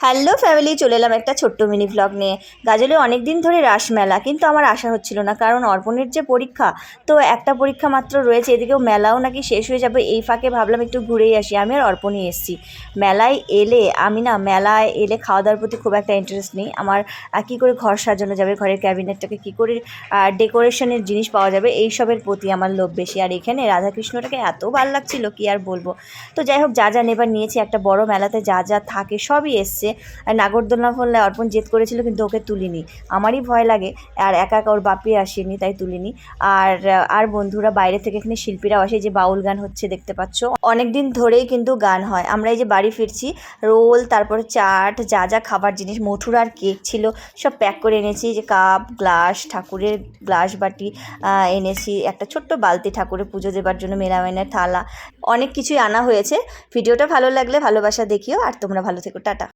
Hello family, চলে এলাম একটা ছোট্ট মিনি ভ্লগ নিয়ে। গাজলে অনেক দিন ধরে রাসমেলা, কিন্তু আমার আশা হচ্ছিল না, কারণ অর্পণের যে পরীক্ষা, তো একটা পরীক্ষা মাত্র রয়েছে, এদিকেও মেলাও নাকি শেষ হয়ে যাবে। এই ফাঁকে ভাবলাম একটু ঘুরেই আসি। আমি আর অর্পণই এসেছি মেলায়। আমি না মেলায় এলে খাওয়া দাওয়ার প্রতি খুব একটা ইন্টারেস্ট নেই আমার। কী করে ঘর সাজানো যাবে, ঘরের ক্যাবিনেটটাকে কী করে ডেকোরেশনের জিনিস পাওয়া যাবে, এইসবের প্রতি আমার লোভ বেশি। আর এখানে রাধাকৃষ্ণটাকে এত ভালো লাগছিল, কি আর বলবো। তো যাই হোক, যা যা নেবার নিয়েছি, একটা বড় মেলাতে যা যা থাকে সবই এসছে। আর নাগরদোলনা ফোলনায় অর্পণ জেদ করেছিল, কিন্তু ওকে তুলিনি। আমারই ভয় লাগে, আর একা একা ওর বাপি আসেনি, তাই তুলিনি। আর বন্ধুরা বাইরে থেকে, এখানে শিল্পীরাও আসে, যে বাউল গান হচ্ছে দেখতে পাচ্ছ, অনেক দিন ধরেই কিন্তু গান হয়। আমরা এই যে বাড়ি ফিরছি, রোল, তারপরে চাট, যা যা খাবার জিনিস, মথুর আর কেক ছিল, সব প্যাক করে এনেছি। যে কাপ, গ্লাস, ঠাকুরের গ্লাস বাটি এনেছি, একটা ছোট্ট বালতি ঠাকুরের পুজো দেবার জন্য, মেরামেনের থালা, অনেক কিছুই আনা হয়েছে। ভিডিওটা ভালো লাগলে ভালোবাসা দেখিও, আর তোমরা ভালো থেকো, টাটা।